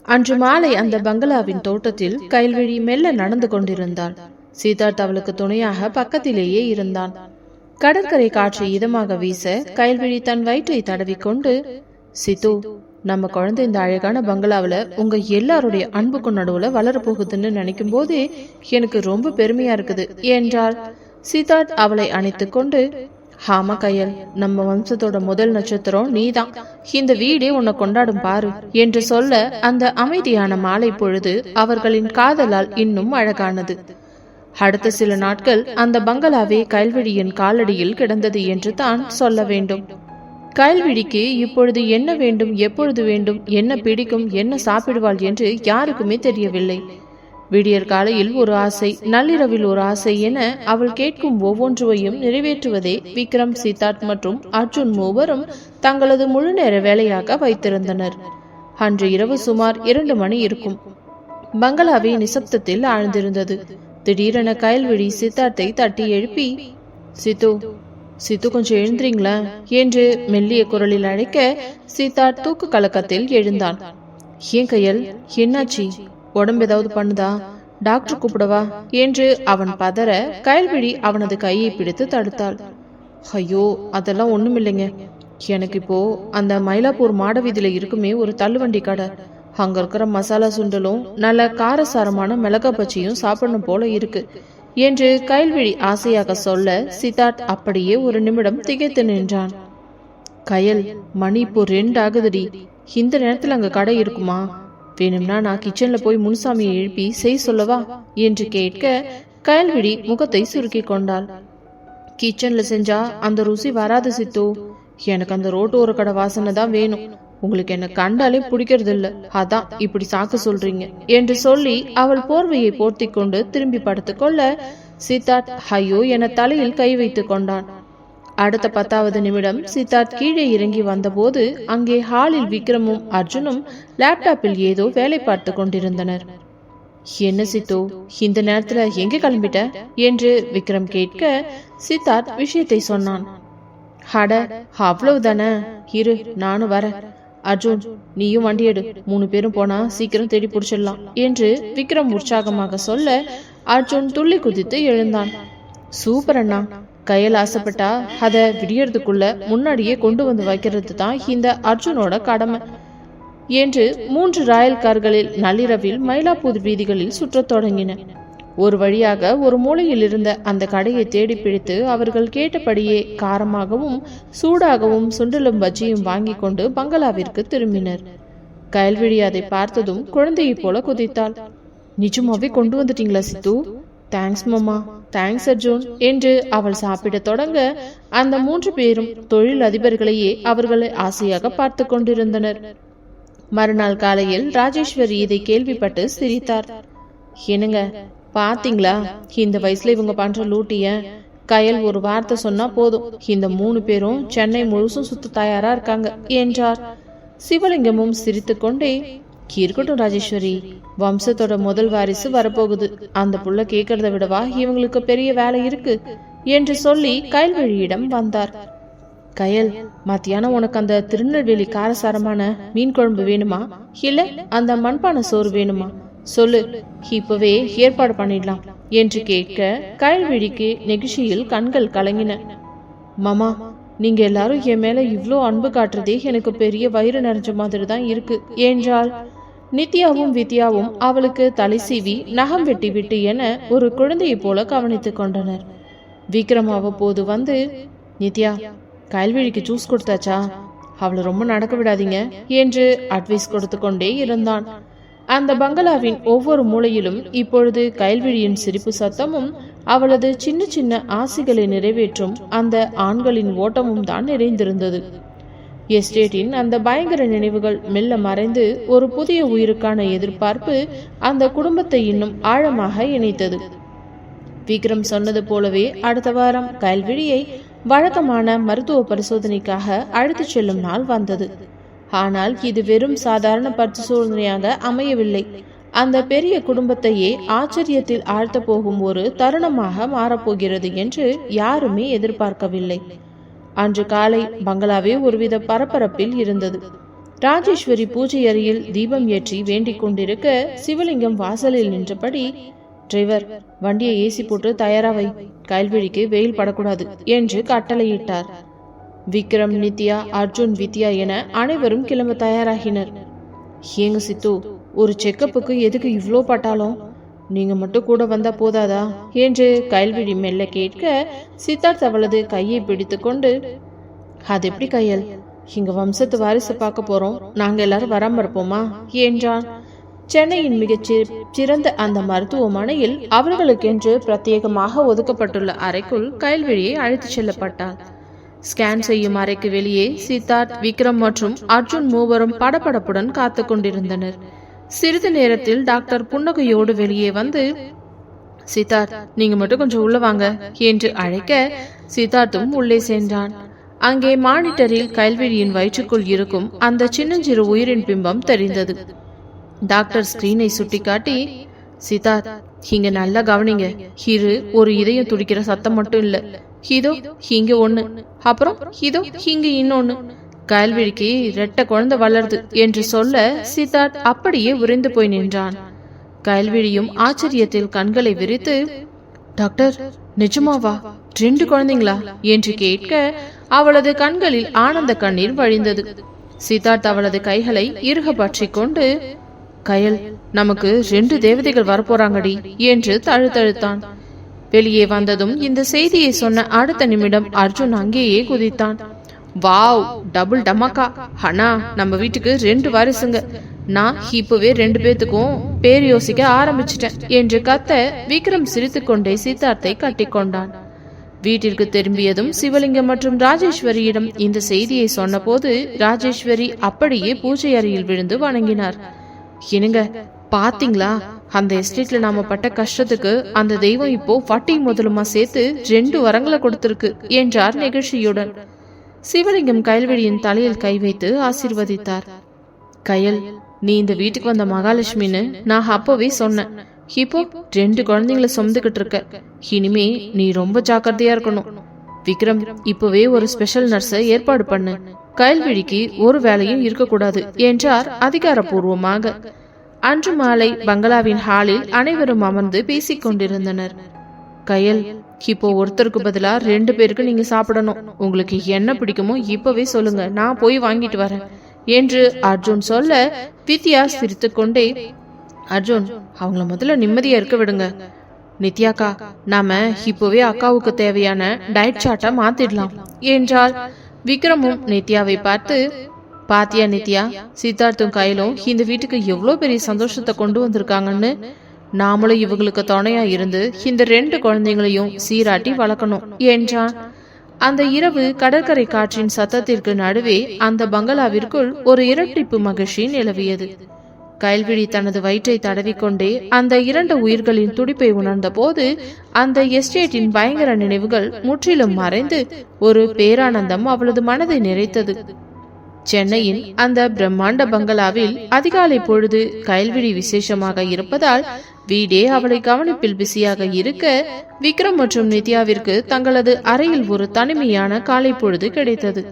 அன்று மாலை அந்த பங்களாவின் தோட்டத்தில் கைல்விழி மெல்ல நடந்து கொண்டிருந்தாள். சித்தார்த் அவளுக்கு துணையாக பக்கத்திலேயே இருந்தான். கடற்கரை காற்று இதமாக வீச கைல்விழி தன் வயிற்றை தடவிக்கொண்டு, சித்து, நம்ம குழந்தை இந்த அழகான பங்களாவில் உங்க எல்லாருடைய அன்புக்கு நடுவுல வளரப்போகுதுன்னு நினைக்கும் போதே எனக்கு ரொம்ப பெருமையா இருக்குது என்றாள். சித்தார்த் அவளை அணைத்து கொண்டு, ஆமா கையல், நம்ம வம்சத்தோட முதல் நட்சத்திரம் நீதான், இந்த வீடே உன்னை கொண்டாடும் பாரு என்று சொல்ல அந்த அமைதியான மாலை பொழுது அவர்களின் காதலால் இன்னும் அழகானது. அடுத்த சில நாட்கள் அந்த பங்களாவே கைல்விழியின் காலடியில் கிடந்தது என்று தான் சொல்ல வேண்டும். கைல்விழிக்கு இப்பொழுது என்ன வேண்டும், எப்பொழுது வேண்டும், என்ன பிடிக்கும், என்ன சாப்பிடுவாள் என்று யாருக்குமே தெரியவில்லை. விடியற் காலையில் ஒரு ஆசை, நள்ளிரவில் ஒரு ஆசை என அவள் கேட்கும் ஒவ்வொன்றுவையும் நிறைவேற்றுவதே விக்ரம், சித்தார்த் மற்றும் அர்ஜுன் மூவரும் தங்களது முழு நேர வேலையாக வைத்திருந்தனர். அன்று இரவு சுமார் 2 மணி இருக்கும். பங்களாவே நிசப்தத்தில் ஆழ்ந்திருந்தது. திடீரென கைல்விழி சித்தார்த்தை தட்டி எழுப்பி, சித்து, சித்து கொஞ்சம் எழுந்துறீங்களா என்று மெல்லிய குரலில் அழைக்க சித்தார்த் தூக்கு கலக்கத்தில் எழுந்தான். ஏன் கையல், என்னாச்சு, உடம்பு ஏதாவது பண்ணுதா, டாக்டர் கூப்பிடவா என்று அவன் பதற கைல்விழி அவனது கையை பிடித்து தடுத்தாள். ஐயோ, அதெல்லாம் ஒண்ணுமில்லைங்க, எனக்கு இப்போ அந்த மயிலாப்பூர் மாடவீதியில இருக்குமே ஒரு தள்ளுவண்டி கடை, அங்க இருக்கிற மசாலா சுண்டலும் நல்ல காரசாரமான மிளகா பச்சியும் சாப்பிடணும் போல இருக்கு என்று கைல்விழி ஆசையாக சொல்ல சித்தார்த் அப்படியே ஒரு நிமிடம் திகைத்து நின்றான். கயல், மணி இப்போ 2 ஆகுதுடி, இந்த நேரத்துல அங்க கடை இருக்குமா, வேணும்னா நான் கிச்சன்ல போய் முனுசாமியை எழுப்பி செய் சொல்லவா என்று கேட்க கைல்விழி முகத்தை சுருக்கி கொண்டாள். கிச்சன்ல செஞ்சா அந்த ருசி வராது சித்து, எனக்கு அந்த ரோட்டோர கடை வாசனை தான் வேணும், உங்களுக்கு என்ன கண்டாலே பிடிக்கிறது இல்ல, அதான் இப்படி சாக்கு சொல்றீங்க என்று சொல்லி அவள் போர்வையை போர்த்தி கொண்டு திரும்பி படுத்துக்கொள்ள சித்தார்த் ஐயோ என தலையில் கை வைத்து கொண்டான். அடுத்த 10வது நிமிடம் சித்தார்த் கீழே இறங்கி வந்தபோது அங்கே ஹாலில் விக்ரமும் அர்ஜுனும் லேப்டாப்பில் ஏதோ வேலை பார்த்து கொண்டிருந்தனர். என்ன சித்து, இந்த நேரத்துல எங்க கிளம்பிட்ட என்று விக்ரம் கேட்க சித்தார்த் விஷயத்தை சொன்னான். அட அவ்வளவுதானே, இரு நானும் வரேன், அர்ஜுன் நீயும் வண்டி எடு, 3 பேரும் போனா சீக்கிரம் தேடி பிடிச்சிடலாம் என்று விக்ரம் உற்சாகமாக சொல்ல அர்ஜுன் துள்ளி குதித்து எழுந்தான். சூப்பர் அண்ணா, கையில் ஆசைப்பட்டா அதை விடியறதுக்குள்ள முன்னாடியே கொண்டு வந்து வைக்கிறது தான் இந்த அர்ஜுனோட கடமை என்று 3 ராயல் கார்களில் நள்ளிரவில் மயிலாப்பூர் வீதிகளில் சுற்றத் தொடங்கின. ஒரு வழியாக ஒரு மூலையில் இருந்த அந்த கடையை தேடி பிடித்து அவர்கள் கேட்டபடியே காரமாகவும் சூடாகவும் சுண்டலும் பஜ்ஜியும் வாங்கி கொண்டு பங்களாவிற்கு திரும்பினர். கைல்விழி அதை பார்த்ததும் குழந்தையை போல குதித்தாள். நிஜமாவே கொண்டு வந்துட்டீங்களா சித்து, தேங்க்ஸ் மாமா, தேங்க்ஸ் அர்ஜுன் என்று அவள் சாப்பிட தொடங்க அந்த 3 பேரும் தொழில் அதிபர்களையே அவர்களை ஆசையாக பார்த்து கொண்டிருந்தனர். மறுநாள் காலையில் ராஜேஸ்வரி இதை கேள்விப்பட்டு சிரித்தார். என்னங்க பாத்தீங்களா, இந்த வயசுல இவங்க பண்ற லூட்டிய, கயல் ஒரு வார்த்தை சொன்னா போதும் இந்த 3 பேரும் சென்னை முழுசும் சுத்த தயாரா இருக்காங்க என்றார். சிவலிங்கமும் சிரித்து கொண்டே, இருக்கட்டும் ராஜேஸ்வரி, வம்சத்தோட முதல் வாரிசு வரப்போகுது, அந்த புள்ள கேட்கறத விடவா இவங்களுக்கு பெரிய வேலை இருக்கு என்று சொல்லி கைல்வழியிடம் வந்தார். கயல், மத்தியானம் உனக்கு அந்த திருநெல்வேலி காரசாரமான மீன் குழம்பு வேணுமா, இல்ல அந்த மண்பானை சோறு வேணுமா, சொல்லு, இப்பவே ஏற்பாடு பண்ணிடலாம் என்று கேட்க கைல்விழிக்கு நெகிழ்ச்சியில் கண்கள் கலங்கின. மாமா, நீங்க எல்லாரும் என் மேல இவ்ளோ அன்பு காட்டுறதே எனக்கு பெரிய வயிறு நிறைஞ்ச மாதிரி தான் இருக்கு என்றாள். நித்யாவும் வித்யாவும் அவளுக்கு தலை சீவி நகம் வெட்டி விட்டு என ஒரு குழந்தையை போல கவனித்துக் கொண்டனர். விக்ரம் அவ்வப்போது வந்து, நித்யா, கைல்விழிக்கு ஜூஸ் கொடுத்தாச்சா, அவளை ரொம்ப நடக்க விடாதீங்க என்று அட்வைஸ் கொடுத்து கொண்டே இருந்தான். அந்த பங்களாவின் ஒவ்வொரு மூலையிலும் இப்பொழுது கைல்விழியின் சிரிப்பு சத்தமும் அவளது சின்ன சின்ன ஆசைகளை நிறைவேற்றும் அந்த ஆண்களின் ஓட்டமும் தான் நிறைந்திருந்தது. எஸ்டேட்டின் அந்த பயங்கர நினைவுகள் மெல்ல மறைந்து ஒரு புதிய உயிருக்கான எதிர்பார்ப்பு அந்த குடும்பத்தை இன்னும் ஆழமாக இணைத்தது. விக்ரம் சொன்னது போலவே அடுத்த வாரம் கைல்விழியை வழக்கமான மருத்துவ பரிசோதனைக்காக அழைத்துச் செல்லும் நாள் வந்தது. ஆனால் இது வெறும் சாதாரண பரிசோதனையாக அமையவில்லை. அந்த பெரிய குடும்பத்தையே ஆச்சரியத்தில் ஆழ்த்த போகும் ஒரு தருணமாக மாறப்போகிறது என்று யாருமே எதிர்பார்க்கவில்லை. அன்று காலை பங்களாவே ஒருவித பரபரப்பில் இருந்தது. ராஜேஸ்வரி பூஜை அறையில் தீபம் ஏற்றி வேண்டிக் கொண்டிருக்க சிவலிங்கம் வாசலில் நின்றபடி, டிரைவர், வண்டியை ஏசி போட்டு தயாராவை, கயல்விழிக்கு வெயில் படக்கூடாது என்று கட்டளையிட்டார். விக்ரம், நித்யா, அர்ஜுன், வித்யா என அனைவரும் கிளம்ப தயாராகினர். ஏங்க சித்து, ஒரு செக்கப்புக்கு எதுக்கு இவ்வளோ பட்டாலும்? நீங்க மட்டும் கூட வந்தா போதாதா என்று கயல்விழி மெல்ல கேட்க, சித்தார்த் அவளது கையை பிடித்து கொண்டு, அது எப்படி கையல், இங்க வம்சத்து வாரிசு பார்க்க போறோம், நாங்க எல்லாரும் வராம இருப்போமா என்றான். சென்னையின் மிகச் சிறந்த அந்த மருத்துவமனையில் அவர்களுக்கென்று பிரத்யேகமாக ஒதுக்கப்பட்டுள்ள அறைக்குள் கயல்விழியை அழைத்து செல்லப்பட்டாள். ஸ்கேன் செய்யும் அறைக்கு வெளியே சித்தார்த், விக்ரம் மற்றும் அர்ஜுன் மூவரும் படபடப்புடன் காத்து கொண்டிருந்தனர். சிறிது நேரத்தில் டாக்டர் புன்னகையோடு வெளியே வந்து, சித்தார்த், நீங்க மட்டும் கொஞ்சம் உள்ள வாங்க என்று அழைக்க சித்தார்த்தும் உள்ளே சென்றான். அங்கே மானிட்டரில் கயல்விழியின் வயிற்றுக்குள் இருக்கும் அந்த சின்னஞ்சிறு உயிரின் பிம்பம் தெரிந்தது. டாக்டர் ஸ்கிரீனை சுட்டிக்காட்டி, சித்தார்த், இங்க நல்லா கவனிங்க, இது ஒரு இதயம் துடிக்கிற சத்தம் மட்டும் இல்ல, இதோ இங்க ஒண்ணு, அப்புறம் இதோ இங்க இன்னொன்னு, கயல்விழிக்கு ரெட்டை குழந்தை வளருது என்று சொல்ல சித்தார்த் அப்படியே உறைந்து போய் நின்றான். கயல்விழியும் ஆச்சரியத்தில் கண்களை விரித்து, டாக்டர், நிஜமாவா 2 குழந்தைங்களா என்று கேட்க அவளது கண்களில் ஆனந்த கண்ணீர் வழிந்தது. சித்தார்த் அவளது கைகளை இறுக பற்றி கொண்டு, கயல், நமக்கு 2 தேவதைகள் வரப்போறாங்கடி என்று தழுத்தழுத்தான். வெளியே வந்ததும் இந்த செய்தியை சொன்ன அடுத்த நிமிடம் அர்ஜுன் அங்கேயே குதித்தான். வாவ், டபுள் டமாக்கா, அண்ணா, நம்ம வீட்டுக்கு 2 வாரிசுங்க, நான் இப்பவே 2 பேத்துக்கும் பேர் யோசிக்க ஆரம்பிச்சிட்டேன் என்று கத்த விக்ரம் சிரித்துக்கொண்டே சித்தார்த்தை கட்டிக்கொண்டான். வீட்டிற்கு திரும்பியதும் சிவலிங்கம் மற்றும் ராஜேஸ்வரியிடம் இந்த செய்தியை சொன்ன போது ராஜேஸ்வரி அப்படியே பூஜை அறையில் விழுந்து வணங்கினார். என்னங்க, பாத்தீங்களா, அந்த எஸ்டேட்ல நாம பட்ட கஷ்டத்துக்கு அந்த தெய்வம் இப்போ வட்டி முதலுமா சேர்த்து 2 வரங்களை கொடுத்திருக்கு என்றார் நெகிழ்ச்சியுடன். சிவலிங்கம் கயல்விழியின் தலையில் கை வைத்து ஆசீர்வதித்தார். கயல், நீ இந்த வீட்டுக்கு வந்த மகாலட்சுமின்னு நான் அப்பவே சொன்னேன். இப்போ 2 குழந்தைங்களை சுமந்துகிட்டு இருக்க, இனிமே நீ ரொம்ப ஜாக்கிரதையா இருக்கணும். விக்ரம், இப்பவே ஒரு ஸ்பெஷல் நர்ஸை ஏற்பாடு பண்ணு, கயல்விழிக்கு ஒரு வேலையும் இருக்கக்கூடாது என்றார் அதிகாரப்பூர்வமாக. அன்று மாலை பங்களாவின் ஹாலில் அனைவரும் அமர்ந்து பேசிக் கொண்டிருந்தனர். கயல், இப்போ ஒருத்தருக்கு பதிலா 2 பேருக்கு நீங்க சாப்பிடணும், உங்களுக்கு என்ன பிடிக்குமோ இப்பவே சொல்லுங்க, நான் போய் வாங்கிட்டு வரேன் என்று அர்ஜுன் சொல்ல வித்யா சிரித்துக்கொண்டே, அர்ஜுன், அவங்கள முதல்ல நிம்மதியா இருக்க விடுங்க. நித்யாக்கா, நாம இப்பவே அக்காவுக்கு தேவையான டயட் சார்ட்டை மாத்திடலாம் என்றால் விக்ரமும் நித்யாவை பார்த்து, பாத்தியா நித்யா, சித்தார்த்தும் கையிலும் இந்த வீட்டுக்கு எவ்வளவு பெரிய சந்தோஷத்தை கொண்டு வந்திருக்காங்கன்னு, நாமளும் இவங்களுக்கு துணையா இருந்து இந்த 2 குழந்தைங்களையும் சீராட்டி வளர்க்கணும் என்றான். அந்த இரவு கடற்கரை காற்றின் சத்தத்திற்கு நடுவே அந்த பங்களாவிற்குள் ஒரு இரட்டிப்பு மகிழ்ச்சி நிலவியது. கயல்விழி தனது வயிற்றை தடவிக்கொண்டே அந்த 2 உயிர்களின் துடிப்பை உணர்ந்த போது அந்த எஸ்டேட்டின் பயங்கர நினைவுகள் முற்றிலும் மறைந்து ஒரு பேரானந்தம் அவளது மனதை நிறைத்தது. சென்னையின் அந்த பிரம்மாண்ட பங்களாவில் அதிகாலை பொழுது கயல்விழி விசேஷமாக இருப்பதால் வீடே அவளை கவனிப்பில் பிஸியாக இருக்க விக்ரம் மற்றும் நித்யாவிற்கு தங்களது அறையில் ஒரு தனிமையான காலை பொழுது கிடைத்தது.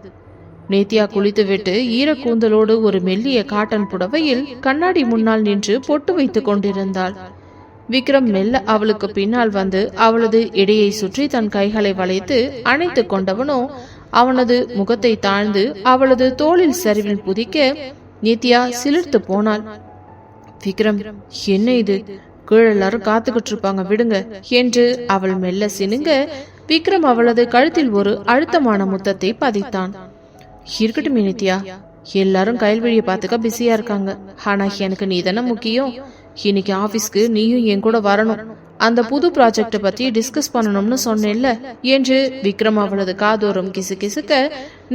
நித்யா குளித்துவிட்டு ஈரக்கூந்தலோடு ஒரு மெல்லிய காட்டன் புடவையில் கண்ணாடி முன்னால் நின்று பொட்டு வைத்துக் கொண்டிருந்தாள். விக்ரம் மெல்ல அவளுக்கு பின்னால் வந்து அவளது இடையை சுற்றி தன் கைகளை வளைத்து அணைத்து கொண்டவனோ அவனது முகத்தை தாழ்ந்து அவளது தோளில் சரிவில் புதிக்க நித்யா சிலிர்த்து போனாள். விக்ரம், என்ன இது, கீழெல்லாரும் காத்துக்கிட்டு இருப்பாங்க, விடுங்க என்று அவள் மெல்ல சினுங்க விக்ரம் அவளது கழுத்தில் ஒரு அழுத்தமான முத்தத்தை பதித்தான். இருக்கட்டும் நித்யா, எல்லாரும் கயல்விழியை பார்த்துக்க பிஸியா இருக்காங்க, ஆனா எனக்கு நீ தானே முக்கியம். இன்னைக்கு ஆபீஸ்க்கு நீயும் என் கூட வரணும், அந்த புது ப்ராஜெக்ட பத்தி டிஸ்கஸ் பண்ணணும்னு சொன்னேன்ல என்று விக்ரம் அவளது காதோரம் கிசுகிசுக்க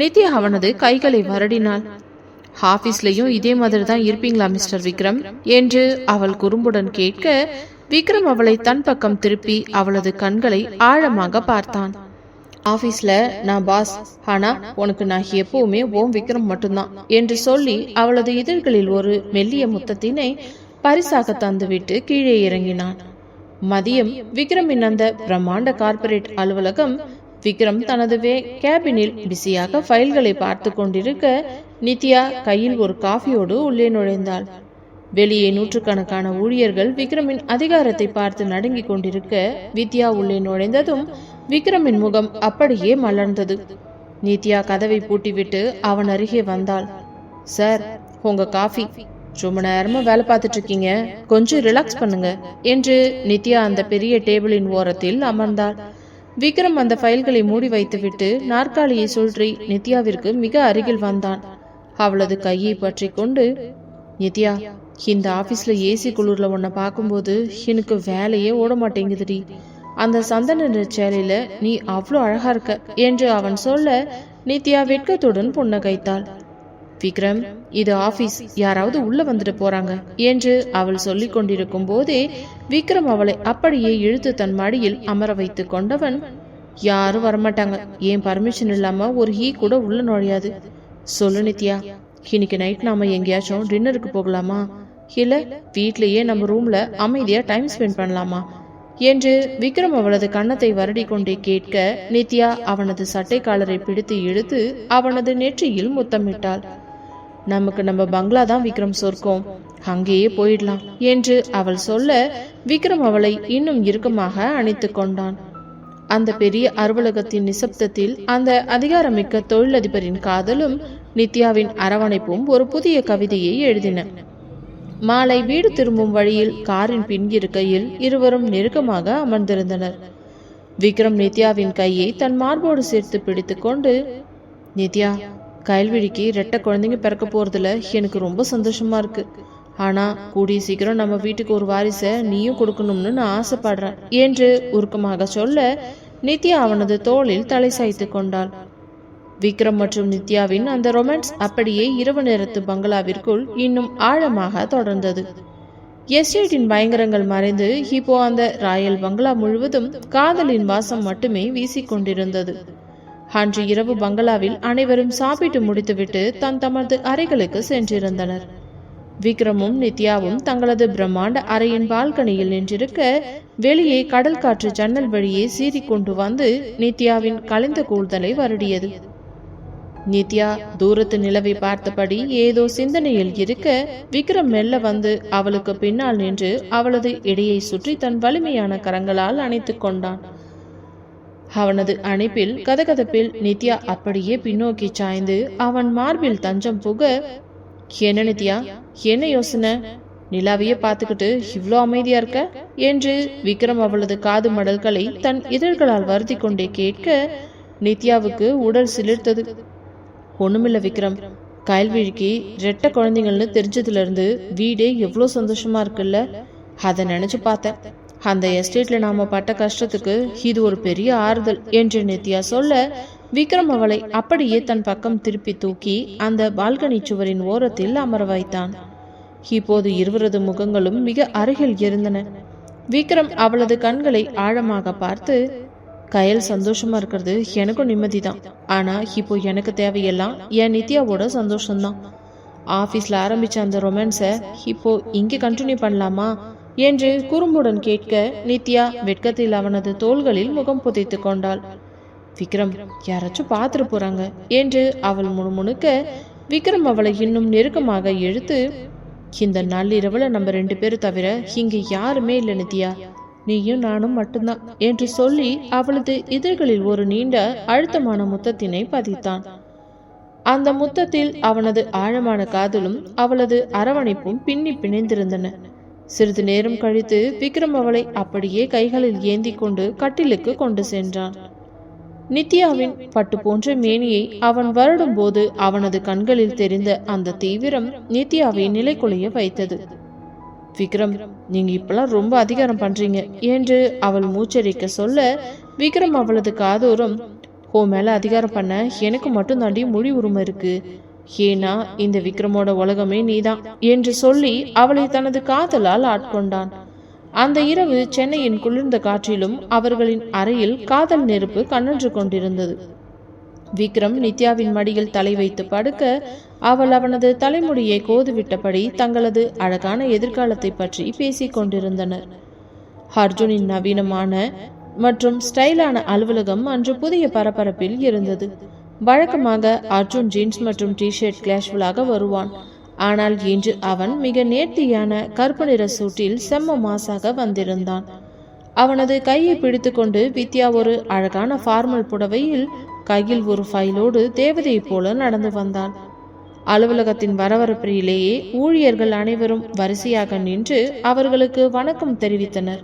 நித்யா அவனது கைகளை வருடினாள். ஆபீஸ்லயும் இதே மாதிரி தான் இருப்பீங்களா மிஸ்டர் விக்ரம் என்று அவள் குறும்புடன் கேட்க விக்ரம் அவளை தன் பக்கம் திருப்பி அவளது கண்களை ஆழமாக பார்த்தான். ஆபீஸ்ல நான் பாஸ், ஆனா உனக்கு நான் எப்பவுமே ஓம் விக்ரம் மட்டும்தான் என்று சொல்லி அவளது இதழ்களில் ஒரு மெல்லிய முத்தத்தினை பரிசாக தந்துவிட்டு கீழே இறங்கினான். மதியம் விக்ரமின் அந்த பிரம்மாண்ட கார்ப்பரேட் அலுவலகம். விக்ரம் தனது கேபினில் பிஸியாக ஃபைல்களை பார்த்து கொண்டிருக்க நித்யா கையில் ஒரு காஃபியோடு உள்ளே நுழைந்தாள். வெளியே நூற்றுக்கணக்கான ஊழியர்கள் விக்ரமின் அதிகாரத்தை பார்த்து நடுங்கிக் கொண்டிருக்க வித்யா உள்ளே நுழைந்ததும் விக்ரமின் முகம் அப்படியே மலர்ந்தது. நித்யா கதவை பூட்டிவிட்டு அவன் அருகே வந்தாள். சார், உங்க காஃபி. ரொம்ப நேரமா வேலை பார்த்துட்டு இருக்கீங்க, கொஞ்சம் ரிலாக்ஸ் பண்ணுங்க என்று நித்யா அந்த பெரிய டேபிளின் ஓரத்தில் அமர்ந்தாள். விக்ரம் அந்த ஃபைல்களை மூடி வைத்துவிட்டு நாற்காலியை சுழற்றி நித்யாவிற்கு மிக அருகில் வந்தான். அவளது கையை பற்றி கொண்டு, நித்யா, இந்த ஆபீஸ்ல ஏசி குளிர்ல உன்னை பார்க்கும்போது எனக்கு வேலையே ஓட மாட்டேங்குதுடி. அந்த சந்தன சேலையில நீ அவ்வளோ அழகா இருக்க என்று அவன் சொல்ல நித்யா வெட்கத்துடன் புன்னகைத்தாள். விக்ரம், இது ஆபீஸ், யாராவது உள்ள வந்துட்டு போறாங்க என்று அவள் சொல்லிக் கொண்டிருக்கும் போதே விக்ரம் அவளை அப்படியே இழுத்து தன் மடியில் அமர வைத்து கொண்டவன், யாரும் வரமாட்டாங்க, ஏன் பர்மிஷன் இல்லாம ஒரு ஹீ கூட உள்ள நுழையாது. சொல்லு நித்யா, இன்னைக்கு நைட் நாம எங்கேயாச்சும் டின்னருக்கு போகலாமா, இல்ல வீட்லயே நம்ம ரூம்ல அமைதியா டைம் ஸ்பெண்ட் பண்ணலாமா என்று விக்ரம் அவளது கன்னத்தை வருடி கொண்டே கேட்க நித்யா அவனது சட்டை காலரை பிடித்து இழுத்து அவனது நெற்றியில் முத்தமிட்டாள். நமக்கு நம்ம பங்களா தான் விக்ரம் சொர்க்கம், அங்கேயே போயிடலாம் என்று அவள் சொல்ல விக்ரம் அவளை இன்னும் இறுக்கமாக அணைத்து கொண்டான். அந்த பெரிய அலுவலகத்தின் நிசப்தத்தில் அந்த அதிகாரமிக்க தொழிலதிபரின் காதலும் நித்யாவின் அரவணைப்பும் ஒரு புதிய கவிதையை எழுதின. மாலை வீடு திரும்பும் வழியில் காரின் பின்கிருக்கையில் இருவரும் நெருக்கமாக அமர்ந்திருந்தனர். விக்ரம் நித்யாவின் கையை தன் மார்போடு சேர்த்து பிடித்து கொண்டு, நித்யா, கயல்விழிக்கு 2 குழந்தைங்க பிறக்க போறதுல எனக்கு ரொம்ப சந்தோஷமா இருக்கு. ஆனா கூடிய சீக்கிரம் நம்ம வீட்டுக்கு ஒரு வாரிசை நீயும் கொடுக்கணும்னு நான் ஆசைப்படுறேன் என்று உருக்கமாக சொல்ல நித்யா அவனது தோளில் தலை சாய்த்து கொண்டாள். விக்ரம் மற்றும் நித்யாவின் அந்த ரொமான்ஸ் அப்படியே இரவு நேரத்து பங்களாவிற்குள் இன்னும் ஆழமாக தொடர்ந்தது. எஸ்டேட்டின் பயங்கரங்கள் மறைந்து இப்போ அந்த ராயல் பங்களா முழுவதும் காதலின் வாசம் மட்டுமே வீசிக்கொண்டிருந்தது. அன்று இரவு பங்களாவில் அனைவரும் சாப்பிட்டு முடித்துவிட்டு தமது அறைகளுக்கு சென்றிருந்தனர். விக்ரமும் நித்யாவும் தங்களது பிரம்மாண்ட அறையின் பால்கனியில் நின்றிருக்க வெளியே கடல் காற்று ஜன்னல் வழியே சீறிக்கொண்டு வந்து நித்யாவின் கலைந்த கூழ்தலை வருடியது. நித்யா தூரத்து நிலவை பார்த்தபடி ஏதோ சிந்தனையில் இருக்க விக்ரம் மெல்ல வந்து அவளுக்கு பின்னால் நின்று அவளது இடையை சுற்றி தன் வலிமையான கரங்களால் அணைத்து கொண்டான். அவனது அணைப்பில் கதகதப்பில் நித்யா அப்படியே பின்னோக்கி சாய்ந்து அவன் மார்பில் தஞ்சம் புக, என்ன நித்யா, என்ன யோசனை, நிலாவையே பார்த்துக்கிட்டு இவ்வளோ அமைதியா இருக்க என்று விக்ரம் அவளது காது மடல்களை தன் இதழ்களால் வருத்தி கொண்டே கேட்க நித்யாவுக்கு உடல் சிலிர்த்தது. ஒண்ணுமில்ல விக்ரம், கயல்விழிக்கு 2 குழந்தைங்கள்னு தெரிஞ்சதுல இருந்து வீடே எவ்வளோ சந்தோஷமா இருக்குல்ல, அதை நினைச்சு பார்த்தேன். அந்த எஸ்டேட்ல நாம பட்ட கஷ்டத்துக்கு இது ஒரு பெரிய ஆறுதல் என்று நித்யா சொல்ல விக்ரம் அவளை அப்படியே தன் பக்கம் திருப்பி தூக்கி அந்த பால்கனி சுவரின் ஓரத்தில் அமர வைத்தான். இப்போது இருவரது முகங்களும் மிக அருகில் இருந்தன. விக்ரம் அவளது கண்களை ஆழமாக பார்த்து, கயல் சந்தோஷமா இருக்கிறது எனக்கும் நிம்மதிதான், ஆனா இப்போ எனக்கு தேவையெல்லாம் என் நித்யாவோட சந்தோஷம்தான். ஆபீஸ்ல ஆரம்பிச்ச அந்த ரொமான்ஸை இப்போ இங்கே கண்டினியூ பண்ணலாமா என்று குறும்புடன் கேட்க நித்யா வெட்கத்தில் அவனது தோள்களில் முகம் புதைத்து கொண்டாள். விக்ரம், யாராச்சும் பார்த்துட்டு போறாங்க என்று அவள் முணுமுணுக்க விக்ரம் அவளை இன்னும் நெருக்கமாக இழுத்து, இந்த நள்ளிரவுல நம்ம 2 பேரும் தவிர இங்க யாருமே இல்லை நித்யா, நீயும் நானும் மட்டும்தான் என்று சொல்லி அவளது இதழ்களில் ஒரு நீண்ட அழுத்தமான முத்தத்தினை பதித்தான். அந்த முத்தத்தில் அவனது ஆழமான காதலும் அவளது அரவணைப்பும் பின்னி பிணைந்திருந்தன. சிறிது நேரம் கழித்து விக்ரம் அவளை அப்படியே கைகளில் ஏந்தி கொண்டு கட்டிலுக்கு கொண்டு சென்றான். நித்யாவின் பட்டு போன்ற மேனியை அவன் வருடும் போது அவனது கண்களில் தெரிந்த அந்த தீவிரம் நித்யாவை நிலைக்குலைய வைத்தது. விக்ரம், நீங்க இப்பெல்லாம் ரொம்ப அதிகாரம் பண்றீங்க என்று அவள் மூச்சரிக்க சொல்ல விக்ரம் அவளது காதோரம், ஓ மேல அதிகாரம் பண்ண எனக்கு மட்டும் தாண்டி மொழி உரிமை இருக்கு, ஏன்னா இந்த விக்ரமோட உலகமே நீதான் என்று சொல்லி அவளை தனது காதலால் ஆட்கொண்டான். அந்த இரவு சென்னையின் குளிர்ந்த காற்றிலும் அவர்களின் அறையில் காதல் நெருப்பு கண்ணன்று கொண்டிருந்தது. விக்ரம் நித்யாவின் மடியில் தலை வைத்து படுக்க அவள் அவனது தலைமுடியை கோதுவிட்டபடி தங்களது அழகான எதிர்காலத்தை பற்றி பேசிக் கொண்டிருந்தனர். அர்ஜுனின் நவீனமான மற்றும் ஸ்டைலான அலுவலகம் அன்று புதிய பரபரப்பில் இருந்தது. வழக்கமாக அர்ஜுன் ஜீன்ஸ் மற்றும் டிஷர்ட் கேஷுவலாக வருவான். ஆனால் இன்று அவன் மிக நேர்த்தியான கருப்பு நிற சூட்டில் செம்ம மாசாக வந்திருந்தான். அவனது கையை பிடித்து கொண்டு வித்யா ஒரு அழகான ஃபார்மல் புடவையில் கையில் ஒரு ஃபைலோடு தேவதையை போல நடந்து வந்தாள். அலுவலகத்தின் வரவரப்பிலேயே ஊழியர்கள் அனைவரும் வரிசையாக நின்று அவர்களுக்கு வணக்கம் தெரிவித்தனர்.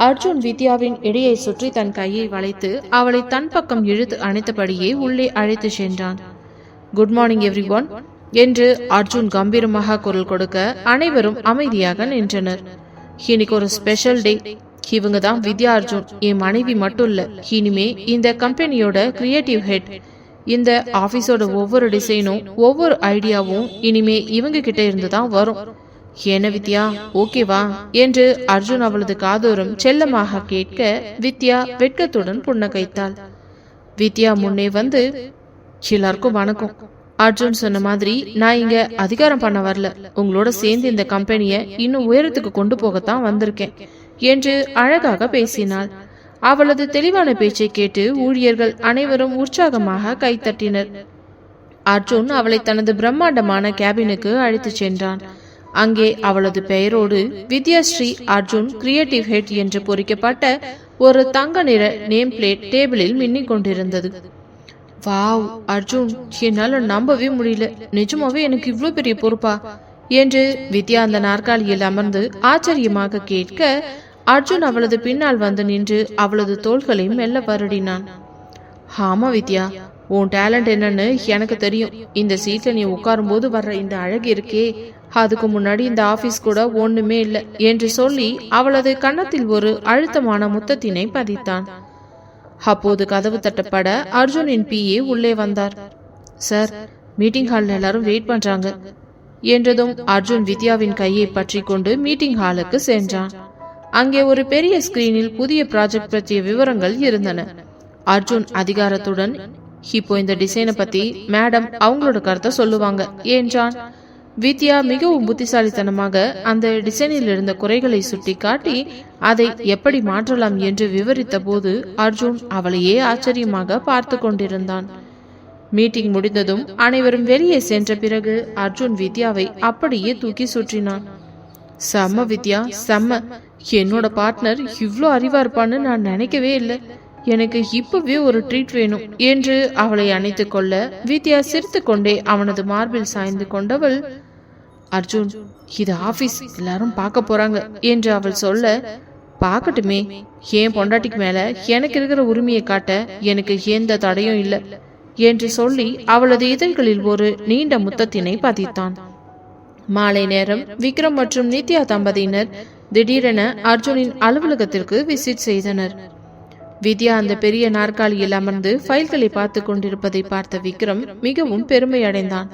அர்ஜுன் வித்யாவின் இடையை சுற்றி தன் கையை வளைத்து அவளை தன் பக்கம் இழுத்து அணைத்தபடியே உள்ளே அழைத்து சென்றான். குட் மார்னிங் எவ்ரி ஒன் என்று அர்ஜுன் கம்பீரமாக குரல் கொடுக்க அனைவரும் அமைதியாக நின்றனர். இன்னைக்கு ஒரு ஸ்பெஷல் டே. இவங்க தான் வித்யா அர்ஜுன், என் மனைவி மட்டும் இல்ல, இனிமே இந்த கம்பெனியோட கிரியேட்டிவ் ஹெட். இந்த ஆபீஸோட ஒவ்வொரு டிசைனும் ஒவ்வொரு ஐடியாவும் இனிமே இவங்க கிட்ட இருந்து தான் வரும். என்ன வித்யா, ஓகேவா என்று அர்ஜுன் அவளது காதோரம் செல்லமாக கேட்க வித்யா வெட்கத்துடன் புன்னகைத்தாள். வித்யா முன்னே வந்து, எல்லாருக்கும் வணக்கம். அர்ஜுன் சொன்ன மாதிரி நான் இங்க அதிகாரம் பண்ண வரல, உங்களோட சேர்ந்து இந்த கம்பெனிய இன்னும் உயரத்துக்கு கொண்டு போகத்தான் வந்திருக்கேன் என்று அழகாக பேசினாள். அவளது தெளிவான பேச்சை கேட்டு ஊழியர்கள் அனைவரும் உற்சாகமாக கைத்தட்டினர். அர்ஜுன் அவளை தனது பிரம்மாண்டமான கேபினுக்கு அழைத்து சென்றான். அங்கே அவளது பெயரோடு வித்யாஸ்ரீ அர்ஜுன் கிரியேட்டிவ் ஹெட் என்று பொறிக்கப்பட்ட ஒரு தங்க நிற நேம் பிளேட் டேபிளில் மின்னிக் கொண்டிருந்தது. வாவ் அர்ஜுன், என்னால நம்பவே முடியல, நிஜமாவே எனக்கு இவ்வளவு பெரிய பொறுப்பா என்று வித்யா அந்த நாற்காலியில் அமர்ந்து ஆச்சரியமாக கேட்க அர்ஜுன் அவளது பின்னால் வந்து நின்று அவளது தோள்களை மெல்ல வருடினான். ஆமா வித்யா, உன் டேலண்ட் என்னன்னு எனக்கு தெரியும். இந்த சீட்ல நீ உட்காரும் போது வர்ற இந்த அழகு இருக்கே, அதுக்கு முன்னாடி இந்த ஆபீஸ் கூட ஒண்ணுமே இல்லை என்று சொல்லி அவளது கன்னத்தில் ஒரு அழுத்தமான முத்தத்தினை பதித்தான். அப்போது கதவு தட்டப்பட அர்ஜுனின் பிஏ உள்ளே வந்தார். சார், மீட்டிங் ஹால்ல எல்லாரும் வெயிட் பண்றாங்க என்றதும் அர்ஜுன் வித்யாவின் கையை பற்றி கொண்டு மீட்டிங் ஹாலுக்கு சென்றான். அங்கே ஒரு பெரிய ஸ்கிரீனில் புதிய ப்ராஜெக்ட் பற்றிய விவரங்கள் இருந்தன. அர்ஜுன் அதிகாரத்துடன், இப்போ இந்த டிசைனை பத்தி மேடம் அவங்களோட கருத்தை சொல்லுவாங்க என்றான். வித்யா மிகவும் புத்திசாலித்தனமாக அந்த டிசைனில் இருந்த குறைகளை சுட்டி காட்டி அதை எப்படி மாற்றலாம் என்று விவரித்த போது அர்ஜுன் அவளையே ஆச்சரியமாக பார்த்து கொண்டிருந்தான். மீட்டிங் முடிந்ததும் அனைவரும் வெளியே சென்ற பிறகு அர்ஜுன் வித்யாவை அப்படியே தூக்கி சுற்றினான். செம்ம வித்யா, செம்ம. என்னோட பார்ட்னர் இவ்ளோ அறிவா இருப்பான்னு நான் நினைக்கவே இல்லை. எனக்கு இப்பவே ஒரு ட்ரீட் வேணும் என்று அவளை அணைத்து கொள்ள வித்யா சிரித்து கொண்டே அவனது மார்பில் சாய்ந்து கொண்டவள், அர்ஜுன், இது ஆபீஸ், எல்லாரும் பார்க்க போறாங்க என்று அவள் சொல்ல, பார்க்கட்டுமே, ஏன் பொண்டாட்டிக்கு மேல எனக்கு இருக்கிற உரிமையை காட்ட எனக்கு எந்த தடையும் இல்லை என்று சொல்லி அவளது இதழ்களில் ஒரு நீண்ட முத்தத்தினை பதித்தான். மாலை நேரம் விக்ரம் மற்றும் நித்யா தம்பதியினர் திடீரென அர்ஜுனின் அலுவலகத்திற்கு விசிட் செய்தனர். வித்யா அந்த பெரிய நாற்காலியில் அமர்ந்து ஃபைல்களை பார்த்து கொண்டிருப்பதை பார்த்த விக்ரம் மிகவும் பெருமை அடைந்தான்.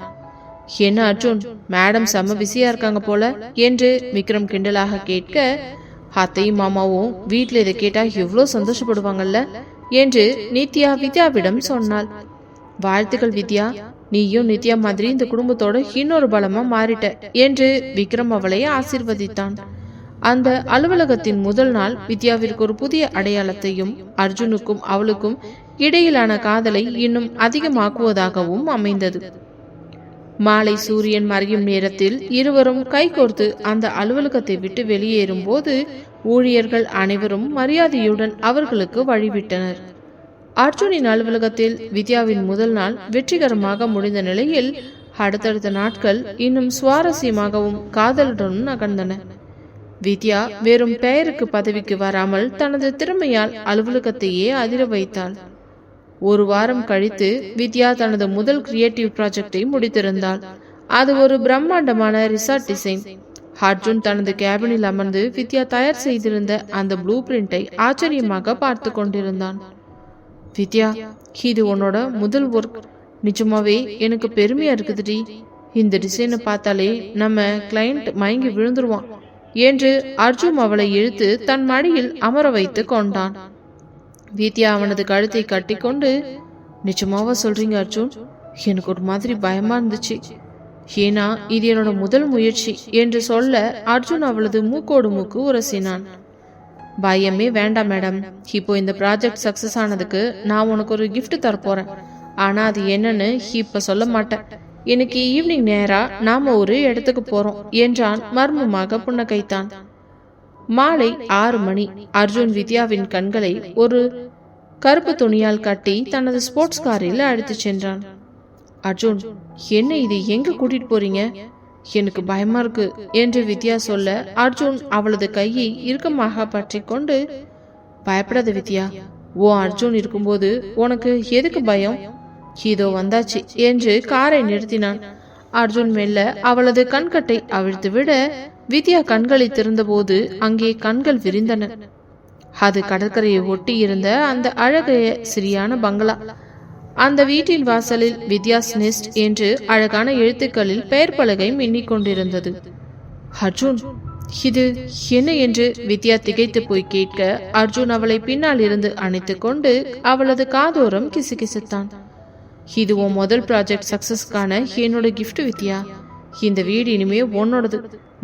என்ன அர்ஜுன், மேடம் செம்ம பிஸியா இருக்காங்க போல என்று விக்ரம் கிண்டலாக கேட்க, அத்தையும் மாமாவும் வீட்டுல இதை கேட்டா எவ்வளவு சந்தோஷப்படுவாங்கல்ல என்று நித்யா வித்யாவிடம் சொன்னாள். வாழ்த்துக்கள் வித்யா, நீயும் நித்யா மாதிரி இந்த குடும்பத்தோட இன்னொரு பலமா மாறிட்ட என்று விக்ரம் அவளை ஆசீர்வதித்தான். அந்த அலுவலகத்தின் முதல் நாள் வித்யாவிற்கு ஒரு புதிய அடையாளத்தையும் அர்ஜுனுக்கும் அவளுக்கும் இடையிலான காதலை இன்னும் அதிகமாக்குவதாகவும் அமைந்தது. மாலை சூரியன் மறையும் நேரத்தில் இருவரும் கைகோர்த்து அந்த அலுவலகத்தை விட்டு வெளியேறும் போது ஊழியர்கள் அனைவரும் மரியாதையுடன் அவர்களுக்கு வழிவிட்டனர். அர்ஜுனின் அலுவலகத்தில் வித்யாவின் முதல் நாள் வெற்றிகரமாக முடிந்த நிலையில் அடுத்தடுத்த நாட்கள் இன்னும் சுவாரஸ்யமாகவும் காதலுடனும் நகர்ந்தன. வித்யா வெறும் பெயருக்கு பதவிக்கு வராமல் தனது திறமையால் அலுவலகத்தையே அதிர வைத்தாள். ஒரு வாரம் கழித்து வித்யா தனது முதல் கிரியேட்டிவ் ப்ராஜெக்டை முடித்திருந்தாள். அது ஒரு பிரம்மாண்டமான ரிசார்ட் டிசைன். அர்ஜுன் தனது கேபினில் அமர்ந்து வித்யா தயார் செய்திருந்த அந்த ப்ளூ பிரிண்டை ஆச்சரியமாக பார்த்து கொண்டிருந்தான். வித்யா, இது உன்னோட முதல் ஒர்க். நிஜமாவே எனக்கு பெருமையா இருக்குதுடி. இந்த டிசைனை பார்த்தாலே நம்ம கிளையண்ட் மயங்கி விழுந்துருவான் என்று அர்ஜுன் அவளை இழுத்து தன் மடியில் அமர வைத்து கொண்டான். வித்யா அவனது கழுத்தை கட்டி கொண்டு, நிஜமாவா சொல்றீங்க அர்ஜுன்? எனக்கு ஒரு மாதிரி பயமா இருந்துச்சு. ஏன்னா இது என்னோட முதல் முயற்சி என்று சொல்ல அர்ஜுன் அவளது மூக்கோடு மூக்கு உரசினான். பயமே வேண்டாம் மேடம், இப்போ இந்த ப்ராஜெக்ட் சக்சஸ் ஆனதுக்கு நான் உனக்கு ஒரு கிஃப்ட் தரப்போறேன். ஆனா அது என்னன்னு இப்ப சொல்ல மாட்டேன். இன்னைக்கு ஈவினிங் நேரா நாம ஒரு இடத்துக்கு போறோம் என்றான் மர்மமாக புன்னகைத்தான். மாலை 6 மணி. அர்ஜுன் வித்யாவின் கண்களை ஒரு கருப்பு துணியால் கட்டி தனது ஸ்போர்ட்ஸ் காரில் அழைத்து சென்றான். அர்ஜுன், என்ன இது, எங்க கூட்டிட்டு போறீங்க? எனக்கு பயமா இருக்கு என்று வித்யா சொல்ல அர்ஜுன் அவளது கையை இறுக்கமாக பற்றி கொண்டு, பயப்படாத வித்யா, ஓ அர்ஜுன் இருக்கும்போது உனக்கு எதுக்கு பயம்? இதோ வந்தாச்சு என்று காரை நிறுத்தினான். அர்ஜுன் மெல்ல அவளது கண்கட்டை அவிழ்த்து விட வித்யா கண்களை திறந்தபோது அங்கே கண்கள் விரிந்தன. அது கடற்கரையை ஒட்டி இருந்த அந்த அழகிய சிறியான பங்களா. அந்த வீட்டின் வாசலில் வித்யாஸ் நெஸ்ட் என்று அழகான எழுத்துக்களில் பெயர் பலகை மின்னிக் கொண்டிருந்தது. அர்ஜுன், இது என்ன என்று வித்யா திகைத்து போய் கேட்க அர்ஜுன் அவளை பின்னால் இருந்து அணைத்து கொண்டு அவளது காதோரம் கிசுகிசுத்தான். இது உன் முதல் ப்ராஜெக்ட் சக்சஸ்க்கான என்னோட கிஃப்ட் வித்யா. இந்த வீடு இனிமே உன்னோடது.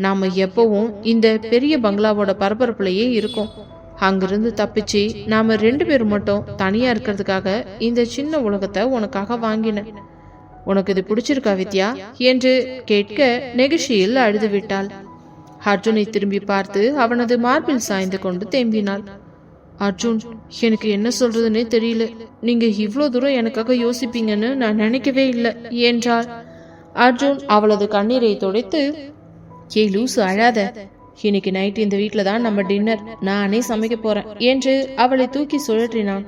நாம எப்பவும் இந்த பெரிய பங்களாவோட பரபரப்புலையே இருக்கோம். அங்கிருந்து தப்பிச்சு நாம 2 பேரும் மட்டும் தனியா இருக்கிறதுக்காக இந்த சின்ன உலகத்தை உனக்காக வாங்கினேன். உனக்கு இது பிடிச்சிருக்கா வித்யா என்று கேட்க நெகிழ்ச்சியில் அழுது விட்டாள். அர்ஜுனை திரும்பி பார்த்து அவனது மார்பில் சாய்ந்து கொண்டு தேம்பினாள். அர்ஜுன், எனக்கு என்ன சொல்றதுன்னே தெரியல. நீங்க இவ்வளோ தூரம் எனக்காக யோசிப்பீங்கன்னு நான் நினைக்கவே இல்லை என்றாள். அர்ஜுன் அவளது கண்ணீரை துடைத்து, ஏ லூசு, அழாத. இன்னைக்கு நைட் இந்த வீட்டில தான் நம்ம டின்னர். நானே சமைக்க போறேன் என்று அவளை தூக்கி சுழற்றினான்.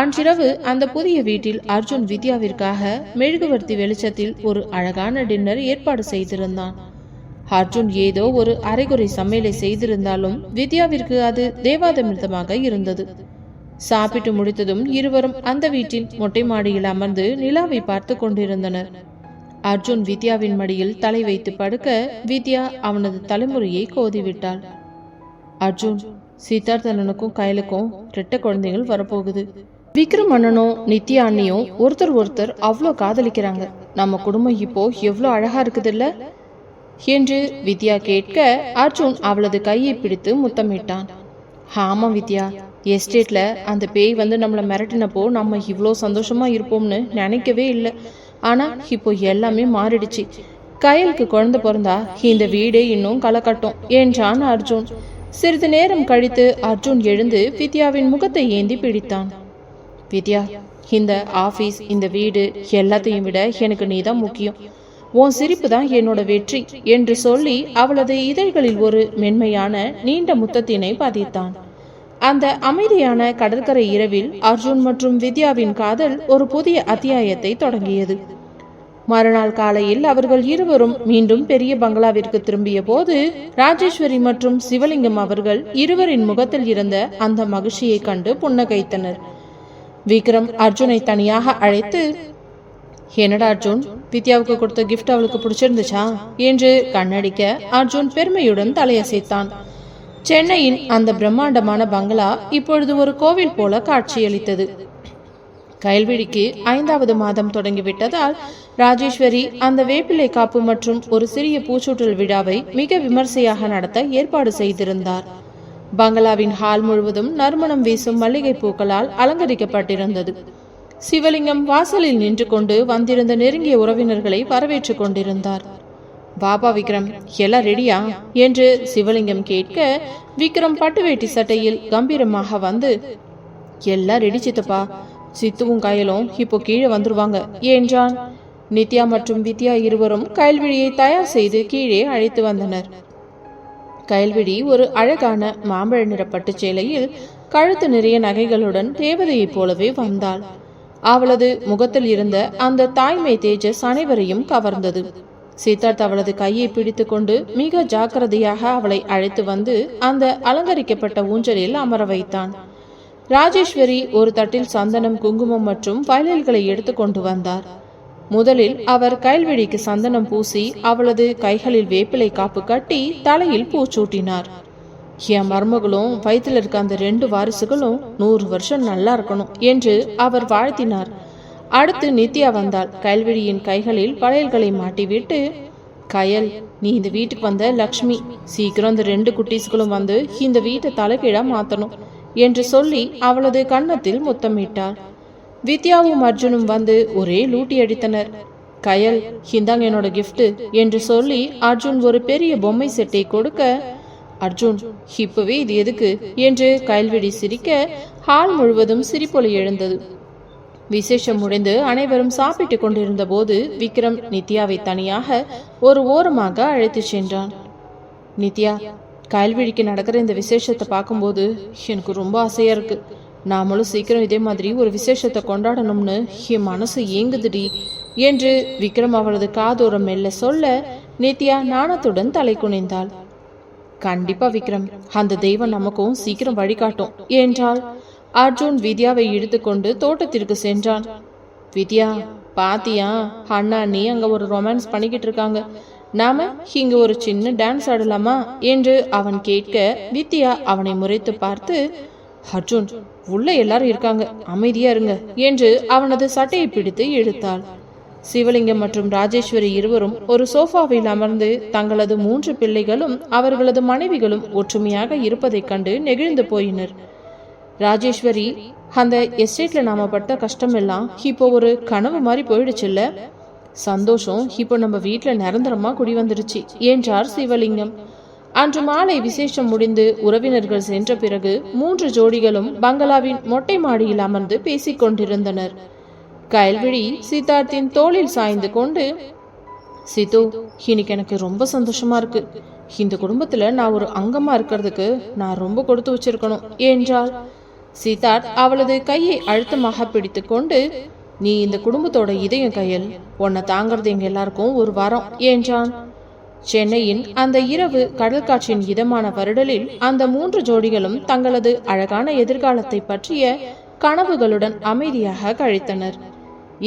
அன்றிரவு அந்த புதிய வீட்டில் அர்ஜுன் வித்யாவிற்காக மெழுகுவர்த்தி வெளிச்சத்தில் ஒரு அழகான டின்னர் ஏற்பாடு செய்திருந்தான். அர்ஜுன் ஏதோ ஒரு அரைகுறை சமையலை செய்திருந்தாலும் வித்யாவிற்கு அது தேவாதமிர்தமாக இருந்தது. சாப்பிட்டு முடித்ததும் இருவரும் அந்த வீட்டின் மொட்டை மாடியில் அமர்ந்து நிலாவை பார்த்து கொண்டிருந்தனர். அர்ஜுன் வித்யாவின் மடியில் தலை வைத்து படுக்க வித்யா அவனது தலைமுறையை கோதிவிட்டாள். அர்ஜுன், சித்தார்த்தனுக்கும் கைலுக்கும் 2 குழந்தைகள் வரப்போகுது. விக்ரம் அண்ணனும் நித்யா அண்ணியும் ஒருத்தர் அவ்வளோ காதலிக்கிறாங்க. நம்ம குடும்பம் இப்போ எவ்வளோ அழகா இருக்குதுல்ல என்று வித்யா கேட்க அர்ஜுன் அவளது கையை பிடித்து முத்தமிட்டான். ஆமா வித்யா, எஸ்டேட்ல அந்த பேய் வந்து நம்மளை மிரட்டினப்போ நம்ம இவ்வளோ சந்தோஷமா இருப்போம்னு நினைக்கவே இல்லை. ஆனா இப்போ எல்லாமே மாறிடுச்சு. கயலுக்கு குழந்தை பிறந்தா இந்த வீடே இன்னும் களை கட்டும் என்றான் அர்ஜுன். சிறிது நேரம் கழித்து அர்ஜுன் எழுந்து வித்யாவின் முகத்தை ஏந்தி பிடித்தான். வித்யா, இந்த ஆபீஸ், இந்த வீடு எல்லாத்தையும் விட எனக்கு நீதான் முக்கியம். உன் சிரிப்பு தான் என்னோட வெற்றி என்று சொல்லி அவளது இதழ்களில் ஒரு மென்மையான நீண்ட முத்தத்தினை பதித்தான். அந்த அமைதியான கடற்கரை இரவில் அர்ஜுன் மற்றும் வித்யாவின் காதல் ஒரு புதிய அத்தியாயத்தை தொடங்கியது. மறுநாள் காலையில் அவர்கள் இருவரும் மீண்டும் பெரிய பங்களாவிற்கு திரும்பிய போது ராஜேஸ்வரி மற்றும் சிவலிங்கம் அவர்கள் இருவரின் முகத்தில் இருந்த அந்த மகிழ்ச்சியை கண்டு புன்னகைத்தனர். விக்ரம் அர்ஜுனை தனியாக அழைத்து, என்னடா அர்ஜுன், வித்யாவுக்கு கொடுத்த கிஃப்ட் அவளுக்கு பிடிச்சிருந்துச்சா என்று கண்ணடிக்க அர்ஜுன் பெருமையுடன் தலையசைத்தான். சென்னையின் அந்த பிரம்மாண்டமான பங்களா இப்பொழுது ஒரு கோவில் போல காட்சியளித்தது. கயல்விழிக்கு 5வது மாதம் தொடங்கிவிட்டதால் ராஜேஸ்வரி அந்த வேப்பிலை காப்பு மற்றும் ஒரு சிறிய பூச்சூட்டல் விழாவை மிக விமர்சையாக நடத்த ஏற்பாடு செய்திருந்தார். பங்களாவின் ஹால் முழுவதும் நறுமணம் வீசும் மல்லிகை பூக்களால் அலங்கரிக்கப்பட்டிருந்தது. சிவலிங்கம் வாசலில் நின்று கொண்டு வந்திருந்த நெருங்கிய உறவினர்களை வரவேற்று கொண்டிருந்தார். பாபா விக்ரம், எல்லாம் ரெடியா என்று சிவலிங்கம் கேட்க விக்ரம் பட்டுவேட்டி சட்டையில் கம்பீரமாக வந்து, எல்லாம் ரெடி சித்தப்பா, சித்துவும் கயலும் இப்போ கீழே வந்துருவாங்க என்றான். நித்யா மற்றும் வித்யா இருவரும் கயல்விழியை தயார் செய்து கீழே அழைத்து வந்தனர். கயல்விழி ஒரு அழகான மாம்பழ நிற பட்டு சேலையில் கழுத்து நிறைய நகைகளுடன் தேவதையைப் போலவே வந்தாள். அவளது முகத்தில் இருந்த அந்த தாய்மை தேஜஸ் அனைவரையும் கவர்ந்தது. சித்தார்த் அவளது கையை பிடித்து கொண்டு மிக ஜாக்கிரதையாக அவளை அழைத்து வந்து அந்த அலங்கரிக்கப்பட்ட ஊஞ்சலில் அமர வைத்தான். ராஜேஸ்வரி ஒரு தட்டில் சந்தனம், குங்குமம் மற்றும் வயலில்களை எடுத்து கொண்டு வந்தார். முதலில் அவர் கயல்விழிக்கு சந்தனம் பூசி அவளது கைகளில் வேப்பிலை காப்பு கட்டி தலையில் பூச்சூட்டினார். என் மருமகளும் வயிற்றில் இருக்க அந்த 2 வாரிசுகளும் 100 வருஷம் நல்லா இருக்கணும் என்று அவர் வாழ்த்தினார். அடுத்து நித்யா வந்தாள். கயல்விழியின் கைகளில் வளையல்களை மாட்டிவிட்டு, கயல், நீ இந்த வீட்டுக்கு வந்த லக்ஷ்மி, சீக்கிரம் இந்த 2 குட்டீஸ்களும் வந்து இந்த வீட்டை தலைகீழா மாத்தணும் என்று சொல்லி அவளது கன்னத்தில் முத்தமிட்டாள். வித்யாவும் அர்ஜுனும் வந்து ஒரே லூட்டி அடித்தனர். கயல், இந்தாங்க என்னோட கிஃப்ட் என்று சொல்லி அர்ஜுன் ஒரு பெரிய பொம்மை செட்டை கொடுக்க, அர்ஜுன் இப்பவே இது எதுக்கு என்று கயல்விழி சிரிக்க ஹால் முழுவதும் சிரிப்பொலி எழுந்தது. விசேஷம் முடிந்து அனைவரும் சாப்பிட்டு கொண்டிருந்த போது விக்ரம் நித்யாவை தனியாக ஒரு ஓரமாக அழைத்து சென்றான். நித்யா, கயல்விழிக்கு நடக்கிற இந்த விசேஷத்தை பார்க்கும்போது எனக்கு ரொம்ப ஆசையா இருக்கு. நாமளும் சீக்கிரம் இதே மாதிரி ஒரு விசேஷத்தை கொண்டாடணும்னு என் மனசு ஏங்குதுடி என்று விக்ரம் அவளது காதோரம் மெல்ல சொல்ல நித்யா நாணத்துடன் தலை குனிந்தாள். கண்டிப்பா விக்ரம், அந்த தெய்வம் நமக்கும் சீக்கிரம் வழிகாட்டும் என்றாள். அர்ஜுன் வித்யாவை இழுத்துக்கொண்டு தோட்டத்திற்கு சென்றான். வித்யா, பாத்தியா, அண்ணா நீ அங்க ஒரு ரொமான்ஸ் பண்ணிக்கிட்டு இருக்காங்க, நாம இங்க ஒரு சின்ன டான்ஸ் ஆடலாமா என்று அவன் கேட்க வித்யா அவனை முறைத்து பார்த்து, அர்ஜுன் உள்ள எல்லாரும் இருக்காங்க, அமைதியா இருங்க என்று அவனது சட்டையை பிடித்து இழுத்தாள். சிவலிங்கம் மற்றும் ராஜேஸ்வரி இருவரும் ஒரு சோஃபாவில் அமர்ந்து தங்களது 3 பிள்ளைகளும் அவர்களது மனைவிகளும் ஒற்றுமையாக இருப்பதைக் கண்டு நெகிழ்ந்து போயினர். ராஜேஸ்வரி, அந்த எஸ்டேட்ல நாம பட்ட கஷ்டம் எல்லாம் இப்போ ஒரு கனவு மாதிரி போயிடுச்சுல்ல, சந்தோஷம் இப்போ நம்ம வீட்டுல நிரந்தரமா குடி வந்துடுச்சு என்றார் சிவலிங்கம். அன்று மாலை விசேஷம் முடிந்து உறவினர்கள் சென்ற பிறகு 3 ஜோடிகளும் பங்களாவின் மொட்டை மாடியில் அமர்ந்து பேசிக் கொண்டிருந்தனர். கயல்விழி சித்தார்த்தின் தோளில் சாய்ந்து கொண்டு, சித்து, இன்னைக்கு எனக்கு ரொம்ப சந்தோஷமா இருக்கு. இந்த குடும்பத்துல நான் ஒரு அங்கமா இருக்கிறதுக்கு நான் ரொம்ப கொடுத்து வச்சிருக்கணும் என்றாள். சித்தார்த் அவளது கையை அழுத்தமாக பிடித்து கொண்டு, நீ இந்த குடும்பத்தோட இதயம் கயல், உன்னை தாங்கிறது எங்க எல்லாருக்கும் ஒரு வரம் என்றான். சென்னையின் அந்த இரவு கடல் காற்றின் இதமான வருடலில் அந்த 3 ஜோடிகளும் தங்களது அழகான எதிர்காலத்தை பற்றிய கனவுகளுடன் அமைதியாக கழித்தனர்.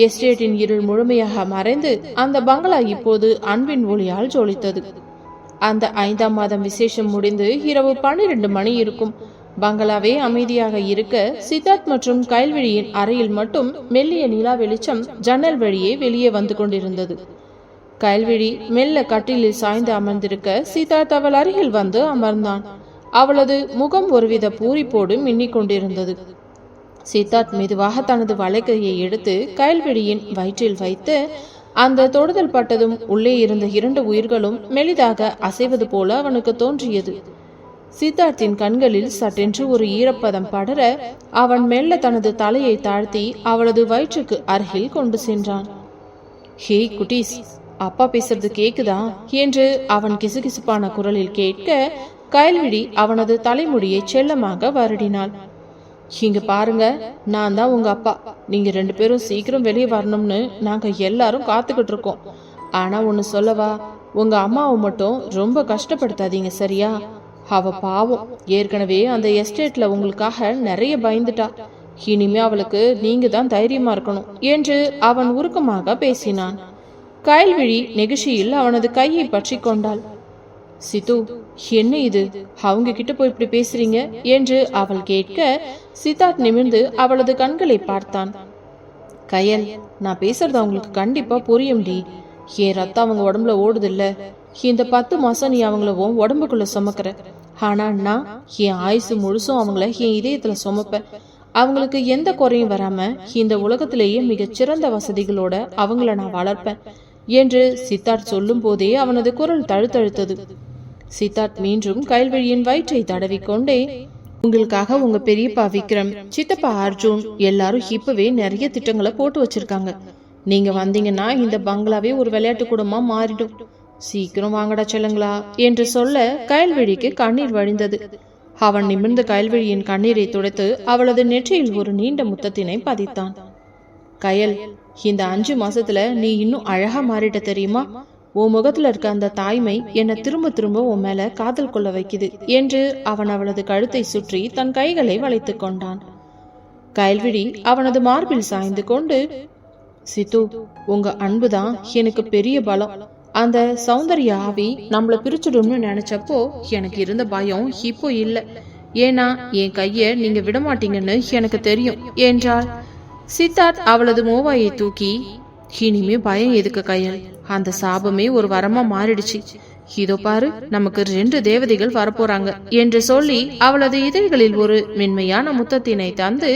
எஸ்டேட்டின் இருள் முழுமையாக மறைந்து அந்த பங்களா இப்போது அன்பின் ஒளியால் ஜொலித்தது. அந்த 5ஆம் மாதம் விசேஷம் முடிந்து இரவு 12 மணி இருக்கும். பங்களாவே அமைதியாக இருக்க சித்தார்த் மற்றும் கயல்விழியின் அறையில் மட்டும் மெல்லிய நிலா வெளிச்சம் ஜன்னல் வழியே வெளியே வந்து கொண்டிருந்தது. கயல்விழி மெல்ல கட்டிலில் சாய்ந்து அமர்ந்திருக்க சித்தார்த் அவள் அருகில் வந்து அமர்ந்தான். அவளது முகம் ஒருவித பூரிப்போடு மின்னிக் கொண்டிருந்தது. சித்தார்த் மெதுவாக தனது வளைக்கையை எடுத்து கயல்விழியின் வயிற்றில் வைத்து அந்த தொடுதல் பட்டதும் உள்ளே இருந்த 2 உயிர்களும் மெலிதாக அசைவது போல அவனுக்கு தோன்றியது. சித்தார்த்தின் கண்களில் சட்டென்று ஒரு ஈரப்பதம் படர அவன் மெல்ல தனது தலையை தாழ்த்தி அவளது வயிற்றுக்கு அருகில் கொண்டு சென்றான். ஹே குட்டீஸ், அப்பா பேசுறது கேக்குதா என்று அவன் கிசுகிசுப்பான குரலில் கேட்க கயல்விழி அவனது தலைமுடியை செல்லமாக வருடினாள். இங்க பாருங்க, நான் தான் உங்க அப்பா. நீங்க 2 பேரும் சீக்கிரம் வெளியே வரணும்னு நாங்க எல்லாரும் காத்துக்கிட்டு இருக்கோம். ஆனா ஒன்னு சொல்லவா, உங்க அம்மாவை மட்டும் ரொம்ப கஷ்டப்படுத்தாதீங்க, சரியா? அவ பாவம், ஏற்கனவே அந்த எஸ்டேட்ல உங்களுக்காக நிறைய பயந்துட்டா. இனிமே அவளுக்கு நீங்க தான் தைரியமா இருக்கணும் என்று அவன் உருக்கமாக பேசினான். கயல்விழி நெகிழ்ச்சியில் அவனது கையை பற்றி கொண்டாள். சித்து, என்ன இது, அவங்க கிட்ட போய் இப்படி பேசுறீங்க என்று அவள் கேட்க சித்தார்த் நிமிர்ந்து அவளது கண்களை பார்த்தான். கயல், நான் பேசுறது அவங்களுக்கு கண்டிப்பா புரியும்டி. என் ரத்தம் அவங்க உடம்புல ஓடுது இல்ல, இந்த 10 மாசம் நீ அவங்கள உடம்புக்குள்ள சுமக்கிற. ஆனா நான் என் ஆயுசு முழுசும் அவங்கள என் இதயத்துல சுமப்பேன். அவங்களுக்கு எந்த குறையும் வராம இந்த உலகத்திலேயே மிகச்சிறந்த வசதிகளோட அவங்கள நான் வளர்ப்பேன் என்று சித்தார்த் சொல்லும் போதே அவனது குரல் தழுத்தழுத்தது. சித்தார்த் மீண்டும் கயல்விழியின் வயிற்றை தடவிக்கொண்டே, உங்களுக்காக உங்க பெரியப்பா விக்ரம், சித்தப்பா அர்ஜுன் எல்லாரும் இப்பவே நிறைய திட்டங்களை போட்டு வச்சிருக்காங்க. நீங்க வந்தீங்கன்னா இந்த பங்களாவே ஒரு விளையாட்டு கூடமா மாறிடும். சீக்கிரம் வாங்கடா செல்லுங்களா என்று சொல்ல கயல்விழிக்கு கண்ணீர் வழிந்தது. அவன் நிமிர்ந்த கயல்விழியின் கண்ணீரை துடைத்து அவளது நெற்றியில் ஒரு நீண்ட முத்தத்தினை பதித்தான். கயல், இந்த 5 மாசத்துல நீ இன்னும் அழகா மாறிட்ட தெரியுமா? உன் முகத்துல இருக்க அந்த தாய்மை என்னை திரும்ப திரும்ப உன் மேல காதல் கொள்ள வைக்குது என்று அவன் அவளது கழுத்தை சுற்றி தன் கைகளை வளைத்து கொண்டான். கயல்விழி அவனது மார்பில் சாய்ந்து கொண்டு, சித்து, உங்க அன்புதான் எனக்கு பெரிய பலம். அந்த சௌந்தர்ய ஆவி நம்மள பிரிச்சுடும்னு நினைச்சப்போ எனக்கு இருந்த பயம் இப்போ இல்ல. ஏன்னா என் கைய நீங்க விடமாட்டீங்கன்னு எனக்கு தெரியும் என்றாள். சித்தார்த் அவளது மோவாயை தூக்கி, இனிமே பயம் எதுக்கு கயல், அந்த சாபமே ஒரு வரமா மாறிடுச்சு. இதோ பாரு, நமக்கு 2 தேவதைகள் வரப்போறாங்க என்று சொல்லி அவளது இதழ்களில் ஒரு மென்மையான முத்தத்தினை தந்து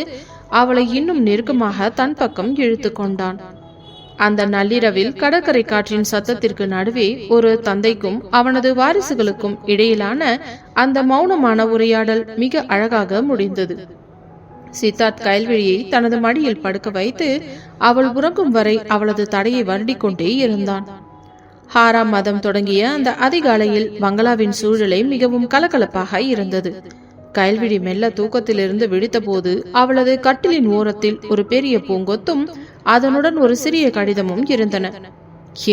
அவளை இன்னும் நெருக்கமாக தன் பக்கம் இழுத்து கொண்டான். அந்த நள்ளிரவில் கடற்கரை காற்றின் சத்தத்திற்கு நடுவே ஒரு தந்தைக்கும் அவனது வாரிசுகளுக்கும் இடையிலான அந்த மௌனமான உரையாடல் மிக அழகாக முடிந்தது. சித்தார்த் கயல்விழியை தனது மடியில் படுக்க வைத்து அவள் உறங்கும் வரை அவளது தடையை வருடிக் கொண்டே இருந்தான். 6ஆம் மாதம் தொடங்கிய அந்த அதிகாலையில் பங்களாவின் சூழலை மிகவும் கலகலப்பாக இருந்தது. கயல்விழி மெல்ல தூக்கத்திலிருந்து விழித்த போது அவளது கட்டிலின் ஓரத்தில் ஒரு பெரிய பூங்கொத்தும் அதனுடன் ஒரு சிறிய கடிதமும் இருந்தன.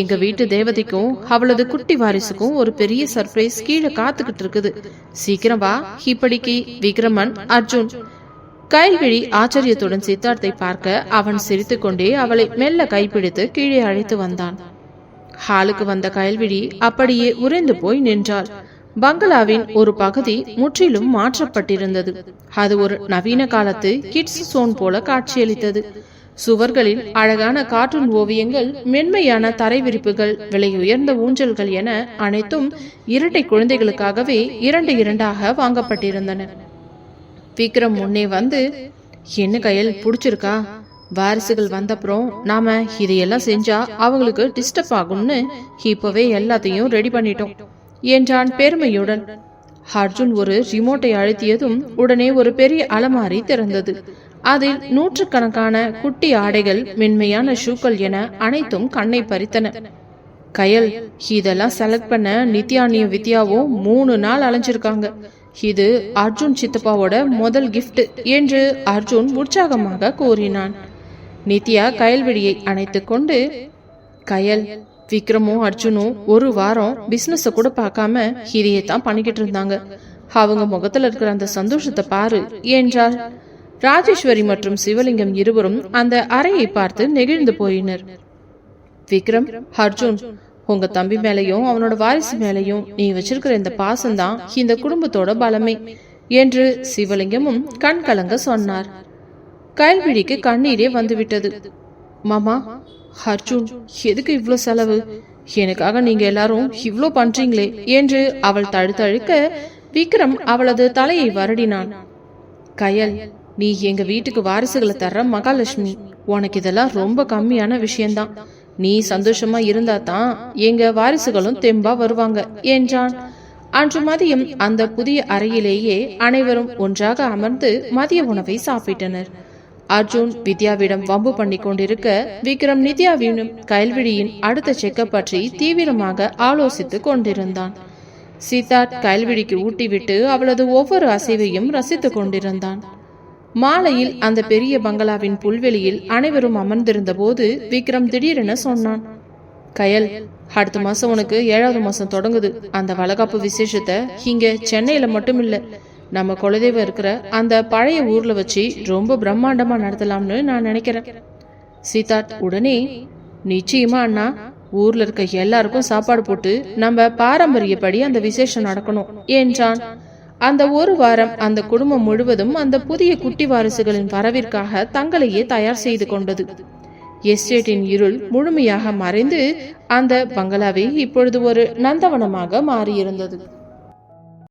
எங்க வீட்டு தேவதைக்கும் அவளது குட்டி வாரிசுக்கும் ஒரு பெரிய சர்ப்ரைஸ் கீழே காத்துக்கிட்டு இருக்குது, சீக்கிரம் வா. இப்படிக்கு விக்ரமன், அர்ஜுன். கயல்விழி ஆச்சரியத்துடன் சித்தார்த்தை பார்க்க அவன் சிரித்துக்கொண்டே அவளை மெல்ல கைப்பிடித்து கீழே அழைத்து வந்தான். ஹாலுக்கு வந்த கயல்விழி அப்படியே உறைந்து போய் நின்றாள். பங்களாவின் ஒரு பகுதி முற்றிலும் மாற்றப்பட்டிருந்தது. அது ஒரு நவீன காலத்து கிட்ஸ் சோன் போல காட்சியளித்தது. சுவர்களில் அழகான கார்ட்டூன் ஓவியங்கள், மென்மையான தரை விரிப்புகள், விலை உயர்ந்த ஊஞ்சல்கள் என அனைத்தும் இரட்டை குழந்தைகளுக்காகவே 2 வாங்கப்பட்டிருந்தன. விக்ரம் முன்னே வந்து, என்ன கயல், பிடிச்சிருக்கா? வாரிசுகள் வந்தப்புறம் நாம இதையெல்லாம் செஞ்சா அவங்களுக்கு டிஸ்டர்ப் ஆகும்னு இப்பவே எல்லாத்தையும் ரெடி பண்ணிட்டோம் என்றான் பெருமையுடன். அர்ஜுன் ஒரு ரிமோட்டை அழுத்தியதும் உடனே ஒரு பெரிய அலமாரி திறந்தது. அதில் நூற்றுக்கணக்கான குட்டி ஆடைகள், மென்மையான ஷூக்கள் என அனைத்தும் கண்ணை பறித்தன. கயல், இதெல்லாம் செலக்ட் பண்ண நித்யானியும் வித்யாவும் 3 நாள் அலைஞ்சிருக்காங்க. இது அர்ஜுன் சித்தப்பாவோட முதல் கிஃப்ட் என்று அர்ஜுன் உற்சாகமாக கூறினான். நித்யா கயல்விழியை அணைத்து கொண்டு, கயல், விக்ரமும் அர்ஜுனும் 1 வாரம் பிசினஸ கூட பார்க்காம இதையே தான் பண்ணிக்கிட்டு இருந்தாங்க. அவங்க முகத்துல இருக்கிற அந்த சந்தோஷத்தை பாரு என்றாள். ராஜேஸ்வரி மற்றும் சிவலிங்கம் இருவரும் அந்த அறையை பார்த்து நெகிழ்ந்து போயினர். விக்ரம், அர்ஜுன், உங்க தம்பி மேலையும் அவனோட வாரிசு மேலையும் நீ வச்சிருக்கிற இந்த பாசம்தான் இந்த குடும்பத்தோட பலமே என்று சிவலிங்கமும் கண் கலங்க சொன்னார். கயல்விழிக்கு கண்ணீரே வந்துவிட்டது. மாமா, அர்ஜுன், எதுக்கு இவ்ளோ செலவு? எனக்காக நீங்க எல்லாரும் இவ்ளோ பண்றீங்களே என்று அவள் தழுத்தழுக்க விக்ரம் அவளது தலையை வருடினான். கயல், நீ எங்க வீட்டுக்கு வாரிசுகளை தர்ற மகாலட்சுமி. உனக்கு இதெல்லாம் ரொம்ப கம்மியான விஷயம்தான். நீ சந்தோஷமா இருந்தா தான் எங்க வாரிசுகளும் தெம்பா வருவாங்க என்றான். அன்று மதியம் அந்த புதிய அறையிலேயே அனைவரும் ஒன்றாக அமர்ந்து மதிய உணவை சாப்பிட்டனர். அர்ஜுன் வித்யாவிடம் வம்பு பண்ணி கொண்டிருக்க விக்ரம் நித்யாவினும் கயல்விழியின் அடுத்த செக்கப் பற்றி தீவிரமாக ஆலோசித்துக் கொண்டிருந்தான். சித்தார்த் கயல்விழிக்கு ஊட்டிவிட்டு அவளது ஒவ்வொரு அசைவையும் ரசித்துக் கொண்டிருந்தான். மாலையில் அந்த பெரிய பங்களாவின் புல்வெளியில் அனைவரும் அமர்ந்திருந்த போது விக்ரம் திடீரென சொன்னான். கயல், அடுத்த மாசம் உனக்கு 7வது மாசம் தொடங்குது. அந்த வளகாப்பு விசேஷத்தை இங்க சென்னையில மட்டும் இல்ல, நம்ம குலதெய்வம் இருக்கிற அந்த பழைய ஊர்ல வச்சு ரொம்ப பிரம்மாண்டமா நடத்தலாம்னு நான் நினைக்கிறேன். சித்தார்த் உடனே, நிச்சயமா அண்ணா, ஊர்ல இருக்க எல்லாருக்கும் சாப்பாடு போட்டு நம்ம பாரம்பரியப்படி அந்த விசேஷம் நடக்கணும் என்றான். அந்த 1 வாரம் அந்த குடும்பம் முழுவதும் அந்த புதிய குட்டி வாரிசுகளின் வரவிற்காக தங்களையே தயார் செய்து கொண்டது. எஸ்டேட்டின் இருள் முழுமையாக மறைந்து அந்த பங்களாவே இப்பொழுது ஒரு நந்தவனமாக மாறியிருந்தது.